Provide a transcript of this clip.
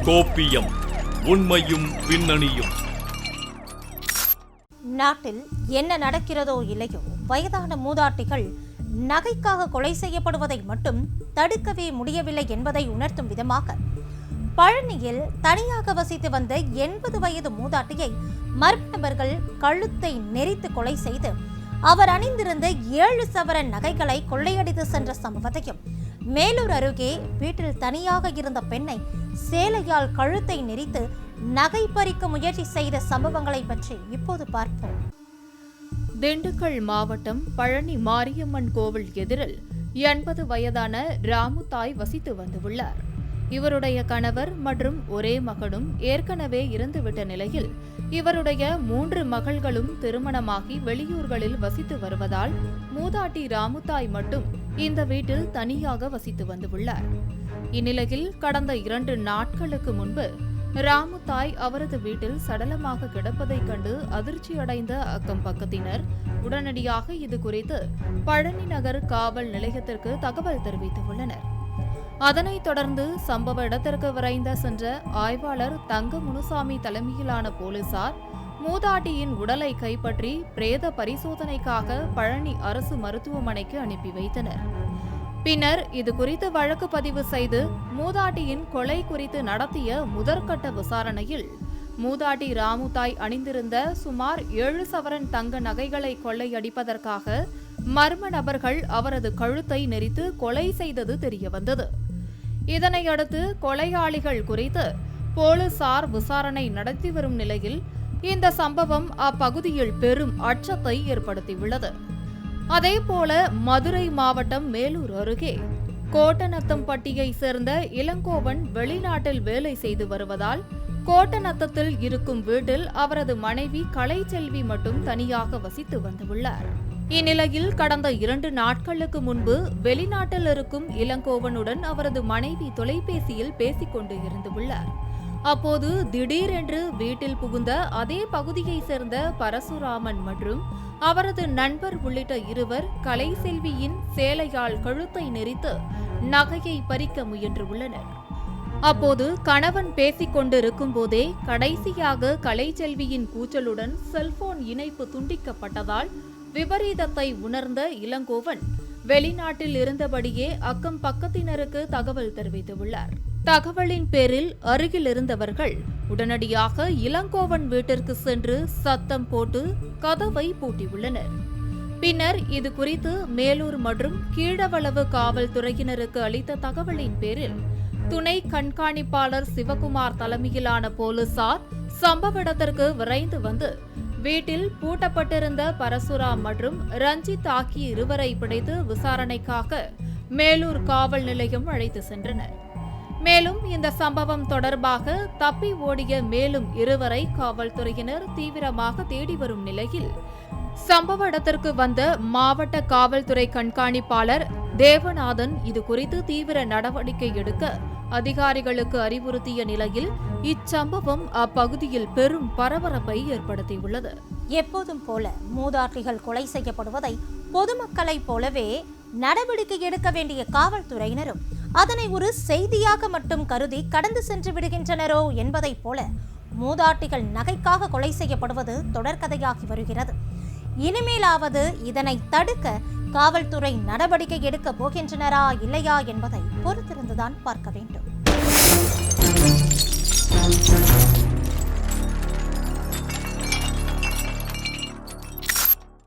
கோப்பியம், உண்மையும் பின்னணியும். நாட்டில் என்ன நடக்கிறதோ இல்லையோ, வயதான மூதாட்டிகள் நகைக்காக கொலை செய்யப்படுவதை மட்டும் தடுக்கவே முடியவில்லை என்பதை உணர்த்தும் விதமாக பழனியில் தனியாக வசித்து வந்த 80 வயது மூதாட்டியை மர்ம நபர்கள் கழுத்தை நெரித்து கொலை செய்து அவர் அணிந்திருந்த 7 சவரன் நகைகளை கொள்ளையடித்து சென்ற சம்பவத்தையும், மேலூர் அருகே வீட்டில் தனியாக இருந்த பெண்ணை சேலையால் கழுத்தை நெரித்து நகை பறிக்க முயற்சி செய்த சம்பவங்களை பற்றி இப்போது பார்ப்போம். திண்டுக்கல் மாவட்டம் பழனி மாரியம்மன் கோவில் எதிரில் 80 வயதான ராமுதாய் வசித்து வந்துள்ளார். இவருடைய கணவர் மற்றும் ஒரே மகனும் ஏற்கனவே இறந்துவிட்ட நிலையில் இவருடைய 3 மகள்களும் திருமணமாகி வெளியூர்களில் வசித்து வருவதால் மூதாட்டி ராமுதாய் மட்டும் இந்த வீட்டில் தனியாக வசித்து வந்துள்ளார். இந்நிலையில் கடந்த 2 நாட்களுக்கு முன்பு ராமுதாய் அவரது வீட்டில் சடலமாக கிடப்பதைக் கண்டு அதிர்ச்சியடைந்த அக்கம் பக்கத்தினர் உடனடியாக இது குறித்து பழனி நகர் காவல் நிலையத்திற்கு தகவல் தெரிவித்துள்ளனர். அதனைத் தொடர்ந்து சம்பவ இடத்திற்கு விரைந்த சென்ற ஆய்வாளர் தங்க முனுசாமி தலைமையிலான போலீசார் மூதாட்டியின் உடலை கைப்பற்றி பிரேத பரிசோதனைக்காக பழனி அரசு மருத்துவமனைக்கு அனுப்பி வைத்தனர். பின்னர் இதுகுறித்து வழக்கு பதிவு செய்து மூதாட்டியின் கொலை குறித்து நடத்திய முதற்கட்ட விசாரணையில் மூதாட்டி ராமுதாய் அணிந்திருந்த சுமார் 7 சவரன் தங்க நகைகளை கொள்ளையடிப்பதற்காக மர்ம நபர்கள் அவரது கழுத்தை நெரித்து கொலை செய்தது தெரியவந்தது. இதனையடுத்து கொலையாளிகள் குறித்து போலீசார் விசாரணை நடத்தி வரும் நிலையில் இந்த சம்பவம் அப்பகுதியில் பெரும் அச்சத்தை ஏற்படுத்தியுள்ளது. அதேபோல மதுரை மாவட்டம் மேலூர் அருகே கோட்டநத்தம்பட்டியை சேர்ந்த இளங்கோவன் வெளிநாட்டில் வேலை செய்து வருவதால் கோட்டநத்தத்தில் இருக்கும் வீட்டில் அவரது மனைவி கலைச்செல்வி மட்டும் தனியாக வசித்து வந்துள்ளார். இந்நிலையில் கடந்த 2 நாட்களுக்கு முன்பு வெளிநாட்டில் இருக்கும் இளங்கோவனுடன் அவரது மனைவி தொலைபேசியில் பேசிக் கொண்டு இருந்துள்ளார். அப்போது திடீரென்று வீட்டில் புகுந்த அதே பகுதியைச் சேர்ந்த பரசுராமன் மற்றும் அவரது நண்பர் உள்ளிட்ட இருவர் கலைசெல்வியின் சேலையால் கழுத்தை நெரித்து நகையை பறிக்க முயன்றுள்ளனர். அப்போது கணவன் பேசிக் கொண்டிருக்கும் போதே கடைசியாக கலைச்செல்வியின் கூச்சலுடன் செல்போன் இணைப்பு துண்டிக்கப்பட்டதால் விபரீதத்தை உணர்ந்த இளங்கோவன் வெளிநாட்டில் இருந்தபடியே அக்கம் பக்கத்தினருக்கு தகவல் தெரிவித்துள்ளார். தகவலின் பேரில் அருகில் இருந்தவர்கள் உடனடியாக இளங்கோவன் வீட்டிற்கு சென்று சத்தம் போட்டு கதவை பூட்டியுள்ளனர். பின்னர் இது குறித்து மேலூர் மற்றும் கீழவளவு காவல்துறையினருக்கு அளித்த தகவலின் பேரில் துணை கண்காணிப்பாளர் சிவகுமார் தலைமையிலான போலீசார் சம்பவ இடத்திற்கு விரைந்து வந்து வீட்டில் பூட்டப்பட்டிருந்த பரசுராம் மற்றும் ரஞ்சித் ஆகிய இருவரை பிடித்து விசாரணைக்காக மேலூர் காவல் நிலையம் அழைத்து சென்றனர். மேலும் இந்த சம்பவம் தொடர்பாக தப்பி ஓடிய மேலும் 2 காவல்துறையினர் தீவிரமாக தேடி வரும் நிலையில் சம்பவ இடத்திற்கு வந்த மாவட்ட காவல்துறை கண்காணிப்பாளர் தேவநாதன் இது குறித்து தீவிர நடவடிக்கை எடுக்க அதிகாரிகளுக்கு அறிவுறுத்திய நிலையில் இச்சம்பவம் அப்பகுதியில் பெரும் பரபரப்பை ஏற்படுத்தியுள்ளது. எப்போதும் போல மூதாட்டிகள் கொலை செய்யப்படுவதை பொதுமக்களைப் போலவே நடவடிக்கை எடுக்க வேண்டிய காவல்துறையினரும் அதனை ஒரு செய்தியாக மட்டும் கருதி கடந்து சென்று விடுகின்றனரோ என்பதைப் போல மூதாட்டிகள் நகைக்காக கொலை செய்யப்படுவது தொடர்கதையாகி வருகிறது. இனிமேலாவது இதனை தடுக்க காவல்துறை நடவடிக்கை எடுக்க போகின்றனரா இல்லையா என்பதை பொறுத்திருந்துதான் பார்க்க வேண்டும்.